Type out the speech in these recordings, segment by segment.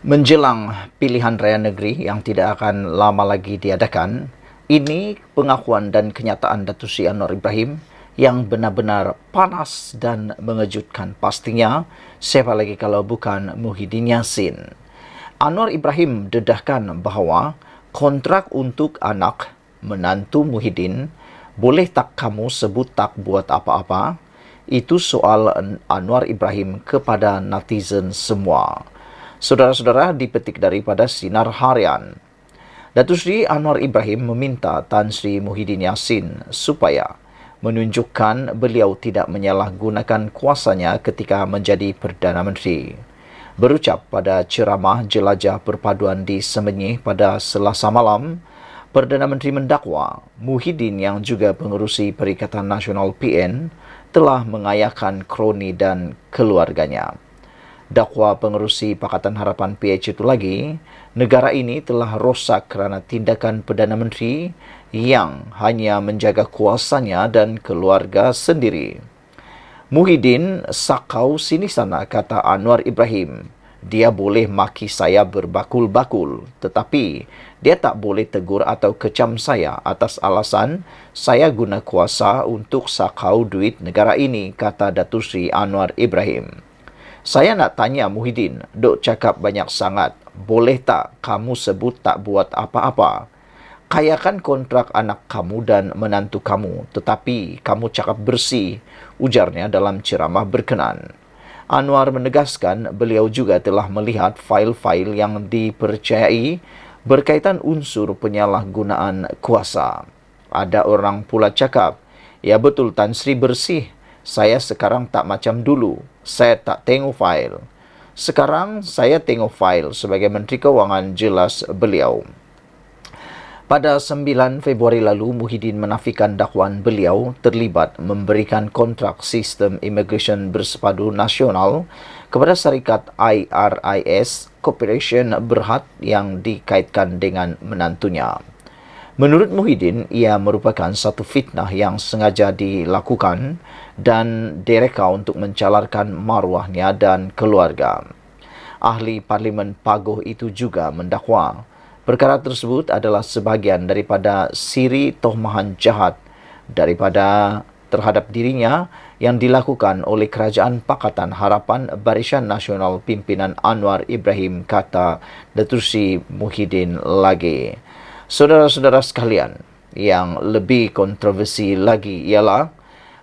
Menjelang pilihan raya negeri yang tidak akan lama lagi diadakan, ini pengakuan dan kenyataan Datuk Seri Anwar Ibrahim yang benar-benar panas dan mengejutkan pastinya, siapa lagi kalau bukan Muhyiddin Yassin. Anwar Ibrahim dedahkan bahawa kontrak untuk anak menantu Muhyiddin boleh tak kamu sebut tak buat apa-apa. Itu soal Anwar Ibrahim kepada netizen semua. Saudara-saudara, dipetik daripada Sinar Harian. Datuk Seri Anwar Ibrahim meminta Tan Sri Muhyiddin Yassin supaya menunjukkan beliau tidak menyalahgunakan kuasanya ketika menjadi Perdana Menteri. Berucap pada ceramah jelajah perpaduan di Semenyih pada Selasa malam, Perdana Menteri mendakwa Muhyiddin yang juga pengerusi Perikatan Nasional PN telah mengayakan kroni dan keluarganya. Dakwa pengerusi Pakatan Harapan PH itu lagi, negara ini telah rosak kerana tindakan Perdana Menteri yang hanya menjaga kuasanya dan keluarga sendiri. Muhyiddin sakau sini sana, kata Anwar Ibrahim. Dia boleh maki saya berbakul-bakul, tetapi dia tak boleh tegur atau kecam saya atas alasan saya guna kuasa untuk sakau duit negara ini, kata Datuk Seri Anwar Ibrahim. Saya nak tanya Muhyiddin, dok cakap banyak sangat. Boleh tak kamu sebut tak buat apa-apa? Kayakan kontrak anak kamu dan menantu kamu, tetapi kamu cakap bersih, ujarnya dalam ceramah berkenan. Anwar menegaskan beliau juga telah melihat fail-fail yang dipercayai berkaitan unsur penyalahgunaan kuasa. Ada orang pula cakap, ya betul Tan Sri bersih. Saya sekarang tak macam dulu. Saya tak tengok fail. Sekarang saya tengok fail sebagai Menteri Kewangan, jelas beliau. Pada 9 Februari lalu, Muhyiddin menafikan dakwaan beliau terlibat memberikan kontrak sistem imigresen bersepadu nasional kepada syarikat IRIS Corporation Berhad yang dikaitkan dengan menantunya. Menurut Muhyiddin, ia merupakan satu fitnah yang sengaja dilakukan dan direka untuk mencalarkan maruahnya dan keluarga. Ahli Parlimen Paguh itu juga mendakwa perkara tersebut adalah sebahagian daripada siri tohmahan jahat daripada terhadap dirinya yang dilakukan oleh Kerajaan Pakatan Harapan Barisan Nasional Pimpinan Anwar Ibrahim, kata Datuk Seri Muhyiddin lagi. Saudara-saudara sekalian, yang lebih kontroversi lagi ialah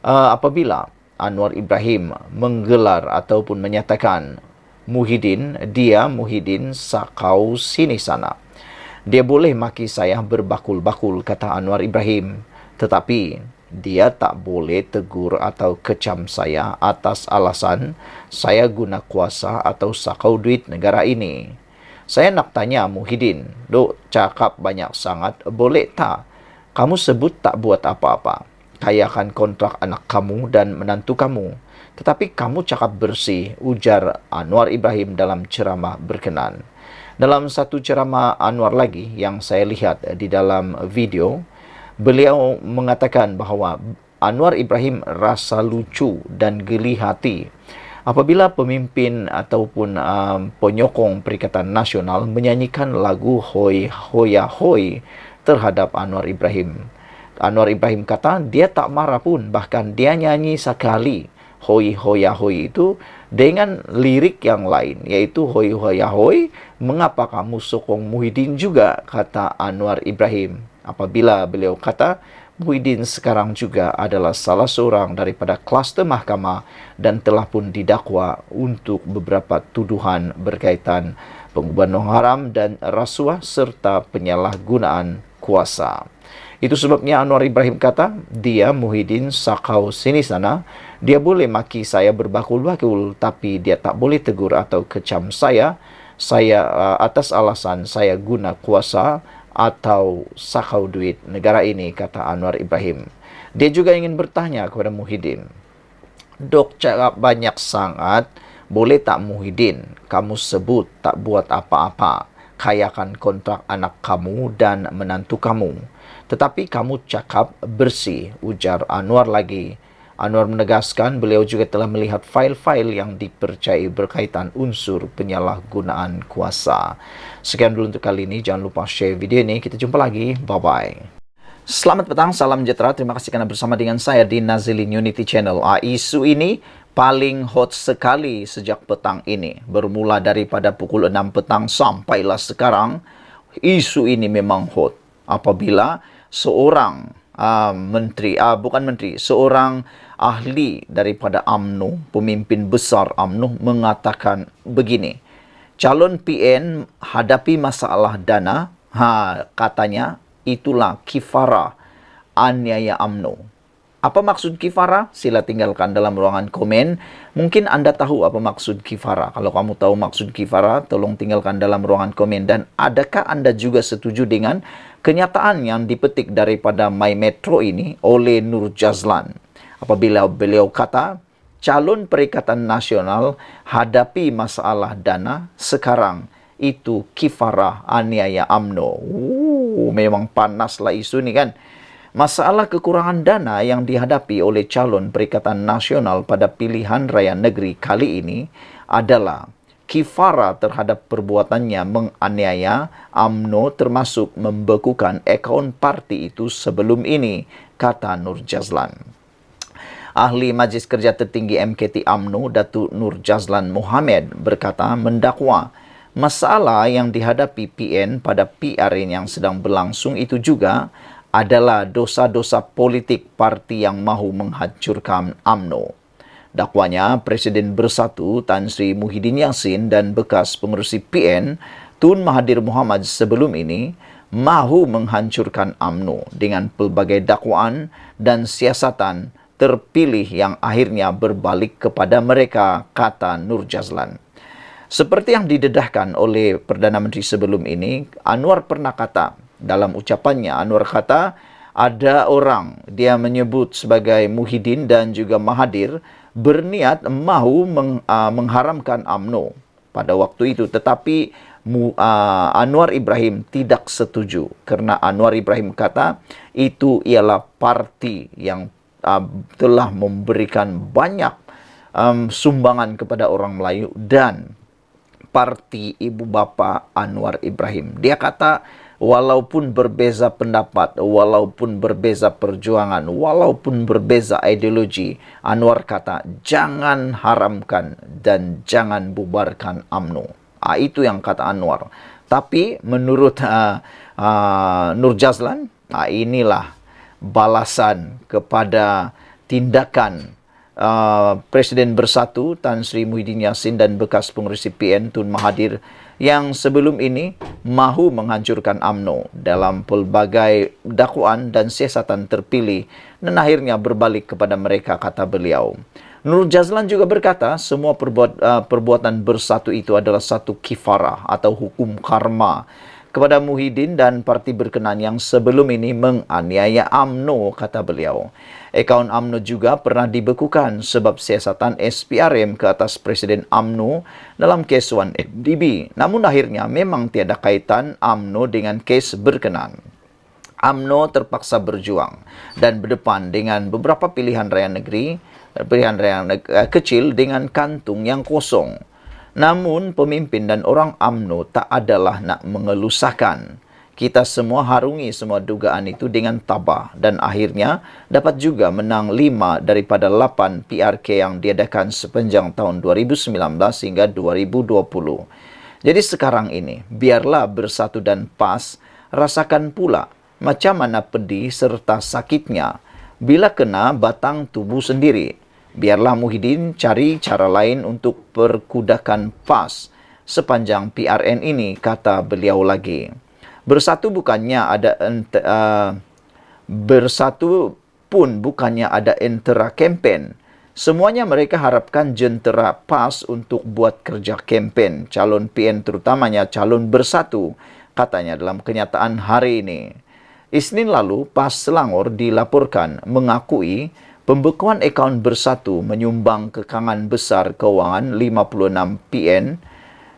apabila Anwar Ibrahim menggelar ataupun menyatakan Muhyiddin sakau sini sana. Dia boleh maki saya berbakul-bakul, kata Anwar Ibrahim, tetapi dia tak boleh tegur atau kecam saya atas alasan saya guna kuasa atau sakau duit negara ini. Saya nak tanya Muhyiddin, dok cakap banyak sangat, boleh tak kamu sebut tak buat apa-apa? Kayakan kontrak anak kamu dan menantu kamu, tetapi kamu cakap bersih, ujar Anwar Ibrahim dalam ceramah berkenan. Dalam satu ceramah Anwar lagi yang saya lihat di dalam video, beliau mengatakan bahawa Anwar Ibrahim rasa lucu dan geli hati apabila pemimpin ataupun penyokong Perikatan Nasional menyanyikan lagu Hoi Hoya Hoi terhadap Anwar Ibrahim. Anwar Ibrahim kata dia tak marah pun, bahkan dia nyanyi sekali Hoi Hoya Hoi itu dengan lirik yang lain, iaitu Hoi Hoya Hoi, mengapa kamu sokong Muhyiddin juga, kata Anwar Ibrahim. Apabila beliau kata Muhyiddin sekarang juga adalah salah seorang daripada kluster mahkamah dan telah pun didakwa untuk beberapa tuduhan berkaitan pengumpulan haram dan rasuah serta penyalahgunaan kuasa. Itu sebabnya Anwar Ibrahim kata, dia Muhyiddin sakau sini sana, dia boleh maki saya berbakul-bakul, tapi dia tak boleh tegur atau kecam saya atas alasan saya guna kuasa atau sakau duit negara ini, kata Anwar Ibrahim. Dia juga ingin bertanya kepada Muhyiddin, dok cakap banyak sangat, boleh tak Muhyiddin kamu sebut tak buat apa-apa, kayakan kontrak anak kamu dan menantu kamu, tetapi kamu cakap bersih, ujar Anwar lagi. Anwar menegaskan beliau juga telah melihat file-file yang dipercayai berkaitan unsur penyalahgunaan kuasa. Sekian dulu untuk kali ini. Jangan lupa share video ini. Kita jumpa lagi. Bye-bye. Selamat petang, salam sejahtera. Terima kasih karena bersama dengan saya di Nazilin Unity Channel. Isu ini paling hot sekali sejak petang ini. Bermula daripada pukul 6 petang sampailah sekarang. Isu ini memang hot. Apabila seorang seorang ahli daripada UMNO, pemimpin besar UMNO mengatakan begini, calon PN hadapi masalah dana, katanya itulah kifara aniaya UMNO. Apa maksud kifara? Sila tinggalkan dalam ruangan komen. Mungkin Anda tahu apa maksud kifara. Kalau kamu tahu maksud kifara, tolong tinggalkan dalam ruangan komen. Dan adakah Anda juga setuju dengan kenyataan yang dipetik daripada My Metro ini oleh Nur Jazlan? Apabila beliau kata, calon Perikatan Nasional hadapi masalah dana, sekarang itu kifarah aniaya UMNO. Memang panaslah isu ini kan. Masalah kekurangan dana yang dihadapi oleh calon Perikatan Nasional pada pilihan raya negeri kali ini adalah kifara terhadap perbuatannya menganiaya UMNO, termasuk membekukan akaun parti itu sebelum ini, kata Nur Jazlan. Ahli Majlis Kerja Tertinggi MKT UMNO, Datuk Nur Jazlan Mohamed, berkata mendakwa masalah yang dihadapi PN pada PRN yang sedang berlangsung itu juga adalah dosa-dosa politik parti yang mahu menghancurkan UMNO. Dakwanya, Presiden Bersatu Tan Sri Muhyiddin Yassin dan bekas pengerusi PN Tun Mahathir Mohamad sebelum ini mahu menghancurkan UMNO dengan pelbagai dakwaan dan siasatan terpilih yang akhirnya berbalik kepada mereka, kata Nur Jazlan. Seperti yang didedahkan oleh Perdana Menteri sebelum ini, Anwar pernah kata, dalam ucapannya, Anwar kata ada orang dia menyebut sebagai Muhyiddin dan juga Mahathir berniat mahu mengharamkan UMNO pada waktu itu. Tetapi Anwar Ibrahim tidak setuju. Kerana Anwar Ibrahim kata itu ialah parti yang telah memberikan banyak sumbangan kepada orang Melayu dan parti ibu bapa Anwar Ibrahim. Dia kata walaupun berbeza pendapat, walaupun berbeza perjuangan, walaupun berbeza ideologi, Anwar kata jangan haramkan dan jangan bubarkan UMNO. Itu yang kata Anwar. Tapi menurut Nur Jazlan, inilah balasan kepada tindakan Presiden Bersatu Tan Sri Muhyiddin Yassin dan bekas pengerusi PN Tun Mahathir yang sebelum ini mahu menghancurkan UMNO dalam pelbagai dakwaan dan siasatan terpilih dan akhirnya berbalik kepada mereka, kata beliau. Nur Jazlan juga berkata semua perbuatan Bersatu itu adalah satu kifarah atau hukum karma kepada Muhyiddin dan parti berkenan yang sebelum ini menganiaya UMNO, kata beliau. Akaun UMNO juga pernah dibekukan sebab siasatan SPRM ke atas Presiden UMNO dalam kes 1MDB. Namun akhirnya memang tiada kaitan UMNO dengan kes berkenan. UMNO terpaksa berjuang dan berdepan dengan beberapa pilihan raya negeri, pilihan raya kecil dengan kantung yang kosong. Namun pemimpin dan orang UMNO tak adalah nak mengelusahkan. Kita semua harungi semua dugaan itu dengan tabah dan akhirnya dapat juga menang 5 daripada 8 PRK yang diadakan sepanjang tahun 2019 hingga 2020. Jadi sekarang ini, biarlah Bersatu dan PAS rasakan pula macam mana pedih serta sakitnya bila kena batang tubuh sendiri. Biarlah Muhyiddin cari cara lain untuk perkudakan PAS sepanjang PRN ini, kata beliau lagi. Bersatu pun bukannya ada entera kempen. Semuanya mereka harapkan jentera PAS untuk buat kerja kempen calon PN, terutamanya calon Bersatu, katanya dalam kenyataan hari ini. Isnin lalu, PAS Selangor dilaporkan mengakui pembekuan akaun Bersatu menyumbang kekangan besar kewangan 56 PN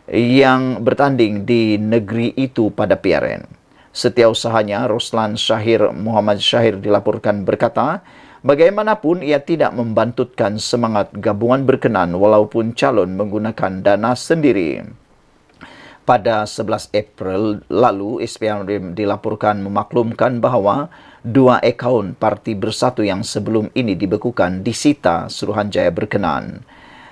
yang bertanding di negeri itu pada PRN. Setiausahanya Roslan Syahir Muhammad Syahir dilaporkan berkata, Bagaimanapun, ia tidak membantutkan semangat gabungan berkenan walaupun calon menggunakan dana sendiri. Pada 11 April lalu, SPRM dilaporkan memaklumkan bahawa 2 akaun Parti Bersatu yang sebelum ini dibekukan disita Suruhanjaya berkenan.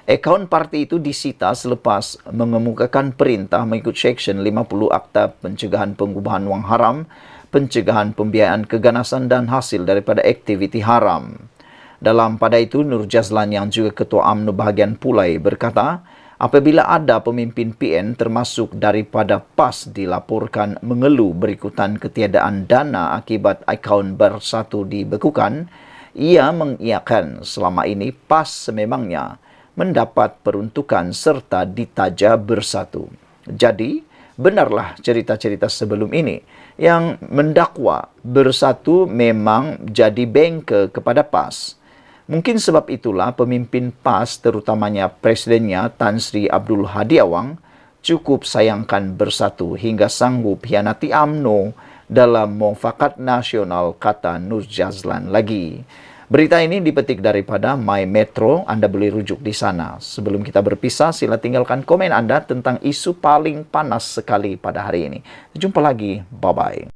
Akaun parti itu disita selepas mengemukakan perintah mengikut Seksyen 50 Akta Pencegahan Pengubahan Wang Haram, Pencegahan Pembiayaan Keganasan dan Hasil daripada Aktiviti Haram. Dalam pada itu, Nur Jazlan yang juga Ketua UMNO bahagian Pulai berkata, apabila ada pemimpin PN termasuk daripada PAS dilaporkan mengeluh berikutan ketiadaan dana akibat akaun Bersatu dibekukan, ia mengiyakan selama ini PAS sememangnya mendapat peruntukan serta ditaja Bersatu. Jadi, benarlah cerita-cerita sebelum ini yang mendakwa Bersatu memang jadi bengke kepada PAS. Mungkin sebab itulah pemimpin PAS terutamanya presidennya Tan Sri Abdul Hadi Awang cukup sayangkan Bersatu hingga sanggup hianati UMNO dalam muafakat nasional, kata Nur Jazlan lagi. Berita ini dipetik daripada My Metro, Anda boleh rujuk di sana. Sebelum kita berpisah, sila tinggalkan komen Anda tentang isu paling panas sekali pada hari ini. Jumpa lagi, bye-bye.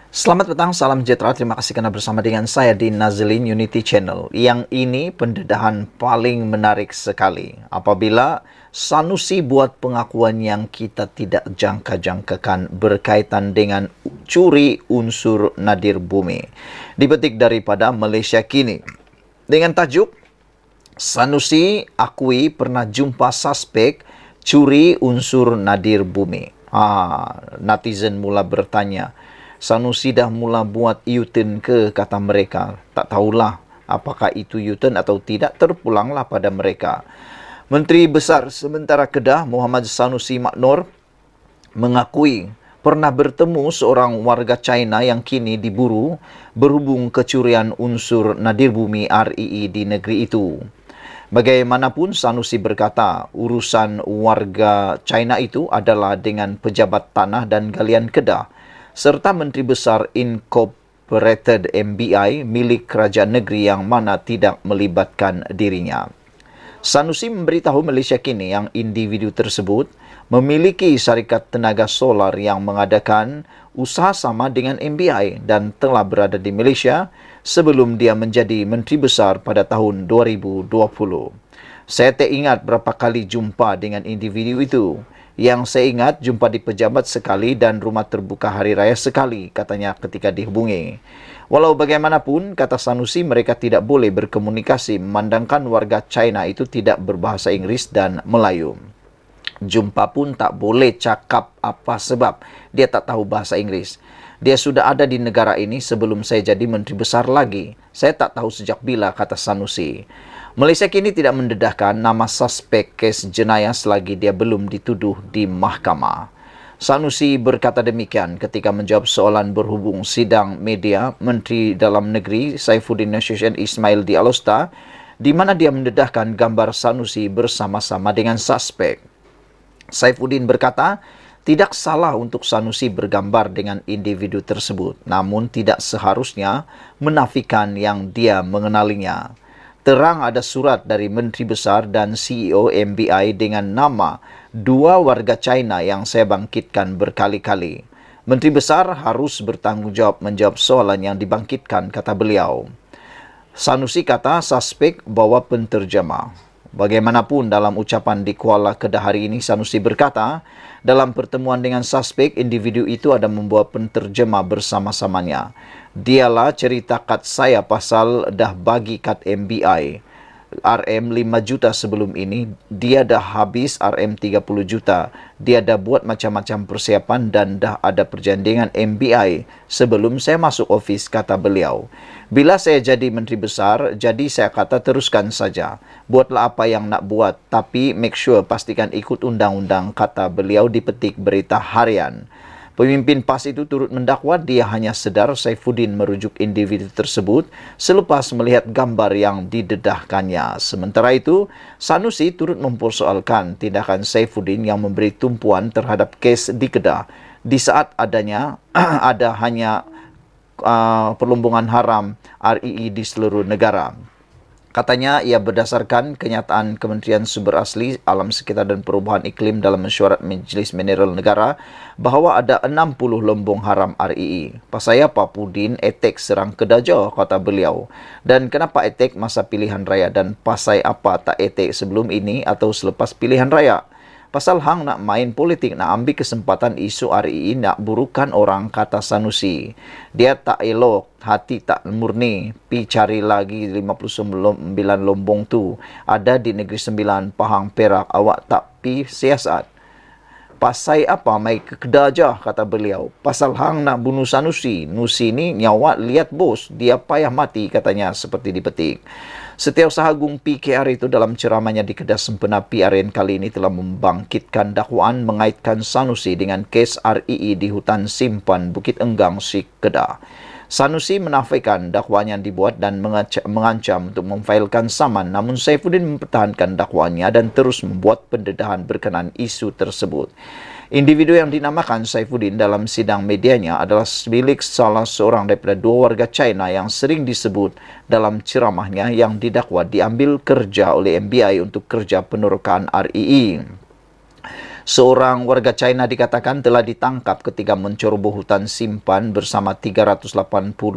Selamat petang, salam sejahtera. Terima kasih karena bersama dengan saya di Nazlin Unity Channel. Yang ini pendedahan paling menarik sekali. Apabila Sanusi buat pengakuan yang kita tidak jangka-jangkakan berkaitan dengan curi unsur nadir bumi. Dipetik daripada Malaysia Kini. Dengan tajuk, Sanusi akui pernah jumpa suspek curi unsur nadir bumi. Netizen mula bertanya, Sanusi dah mula buat U-turn ke, kata mereka. Tak tahulah apakah itu U-turn atau tidak, terpulanglah pada mereka. Menteri Besar Sementara Kedah Muhammad Sanusi Maknor mengakui pernah bertemu seorang warga China yang kini diburu berhubung kecurian unsur nadir bumi REE di negeri itu. Bagaimanapun, Sanusi berkata urusan warga China itu adalah dengan pejabat tanah dan galian Kedah serta Menteri Besar Incorporated MBI milik kerajaan negeri yang mana tidak melibatkan dirinya. Sanusi memberitahu Malaysia Kini yang individu tersebut memiliki syarikat tenaga solar yang mengadakan usaha sama dengan MBI dan telah berada di Malaysia sebelum dia menjadi Menteri Besar pada tahun 2020. Saya tak ingat berapa kali jumpa dengan individu itu. Yang saya ingat, jumpa di pejabat sekali dan rumah terbuka hari raya sekali, katanya ketika dihubungi. Walau bagaimanapun, kata Sanusi, mereka tidak boleh berkomunikasi memandangkan warga China itu tidak berbahasa Inggeris dan Melayu. Jumpa pun tak boleh cakap apa sebab dia tak tahu bahasa Inggeris. Dia sudah ada di negara ini sebelum saya jadi Menteri Besar lagi. Saya tak tahu sejak bila, kata Sanusi. Malaysia Kini tidak mendedahkan nama suspek kes jenayah selagi dia belum dituduh di mahkamah. Sanusi berkata demikian ketika menjawab soalan berhubung sidang media Menteri Dalam Negeri Saifuddin Nasution Ismail di Alosta, di mana dia mendedahkan gambar Sanusi bersama-sama dengan suspek. Saifuddin berkata, tidak salah untuk Sanusi bergambar dengan individu tersebut, namun tidak seharusnya menafikan yang dia mengenalinya. Terang ada surat dari Menteri Besar dan CEO MBI dengan nama dua warga China yang saya bangkitkan berkali-kali. Menteri Besar harus bertanggungjawab menjawab soalan yang dibangkitkan, kata beliau. Sanusi kata suspek bawa penterjemah. Bagaimanapun, dalam ucapan di Kuala Kedah hari ini, Sanusi berkata, dalam pertemuan dengan suspek, individu itu ada membawa penterjemah bersama-samanya. Dialah cerita kad saya pasal dah bagi kad MBI. RM 5 juta sebelum ini, dia dah habis RM 30 juta. Dia dah buat macam-macam persiapan dan dah ada perjanjian MBI sebelum saya masuk ofis, kata beliau. Bila saya jadi Menteri Besar, jadi saya kata teruskan saja. Buatlah apa yang nak buat, tapi make sure pastikan ikut undang-undang, kata beliau dipetik Berita Harian. Pemimpin PAS itu turut mendakwa dia hanya sedar Saifuddin merujuk individu tersebut selepas melihat gambar yang didedahkannya. Sementara itu, Sanusi turut mempersoalkan tindakan Saifuddin yang memberi tumpuan terhadap kes di Kedah di saat ada hanya perlumbungan haram RII di seluruh negara. Katanya ia berdasarkan kenyataan Kementerian Sumber Asli, Alam Sekitar dan Perubahan Iklim dalam mesyuarat Majlis Mineral Negara bahawa ada 60 lumbung haram RII. Pasal apa Pudin etek serang Kedaja, kata beliau. Dan kenapa etek masa pilihan raya dan pasal apa tak etek sebelum ini atau selepas pilihan raya? Pasal hang nak main politik, nak ambil kesempatan isu RII, nak burukan orang, kata Sanusi. Dia tak elok, hati tak murni, pi cari lagi 59 lombong tu. Ada di Negeri Sembilan, Pahang, Perak, awak tak pi siasat. Pasal apa mai ke Kedah je, kata beliau. Pasal hang nak bunuh Sanusi. Nusi ni nyawa lihat bos, dia payah mati, katanya seperti dipetik. Setiausaha Agung PKR itu dalam ceramahnya di Kedah Sempena PRN kali ini telah membangkitkan dakwaan mengaitkan Sanusi dengan kes RII di hutan simpan Bukit Enggang, Sik, Kedah. Sanusi menafikan dakwaan yang dibuat dan mengancam untuk memfailkan saman, namun Saifuddin mempertahankan dakwaannya dan terus membuat pendedahan berkenaan isu tersebut. Individu yang dinamakan Saifuddin dalam sidang medianya adalah milik salah seorang daripada 2 warga China yang sering disebut dalam ceramahnya yang didakwa diambil kerja oleh MBI untuk kerja penerokan RII. Seorang warga China dikatakan telah ditangkap ketika menceroboh hutan simpan bersama 380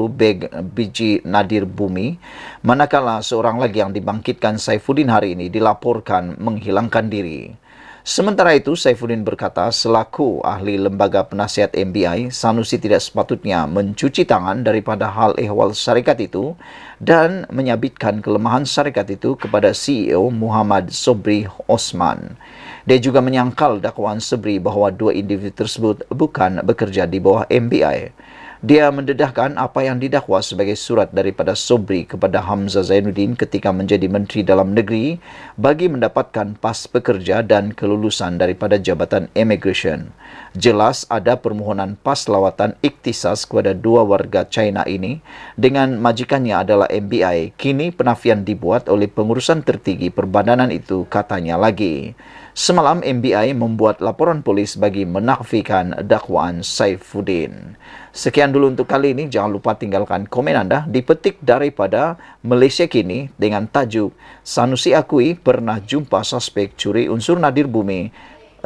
beg biji nadir bumi, manakala seorang lagi yang dibangkitkan Saifuddin hari ini dilaporkan menghilangkan diri. Sementara itu, Saifuddin berkata selaku ahli lembaga penasihat MBI, Sanusi tidak sepatutnya mencuci tangan daripada hal ehwal syarikat itu dan menyabitkan kelemahan syarikat itu kepada CEO Muhammad Sobri Osman. Dia juga menyangkal dakwaan Sobri bahawa 2 individu tersebut bukan bekerja di bawah MBI. Dia mendedahkan apa yang didakwa sebagai surat daripada Sobri kepada Hamzah Zainuddin ketika menjadi Menteri Dalam Negeri bagi mendapatkan pas pekerja dan kelulusan daripada Jabatan Immigration. Jelas ada permohonan pas lawatan iktisas kepada 2 warga China ini dengan majikannya adalah MBI. Kini penafian dibuat oleh pengurusan tertinggi perbadanan itu, katanya lagi. Semalam MBI membuat laporan polis bagi menafikan dakwaan Saifuddin. Sekian dulu untuk kali ini. Jangan lupa tinggalkan komen anda. Dipetik daripada Malaysia Kini dengan tajuk Sanusi akui pernah jumpa suspek curi unsur nadir bumi,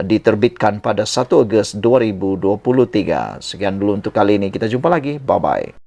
diterbitkan pada 1 Ogos 2023. Sekian dulu untuk kali ini. Kita jumpa lagi. Bye-bye.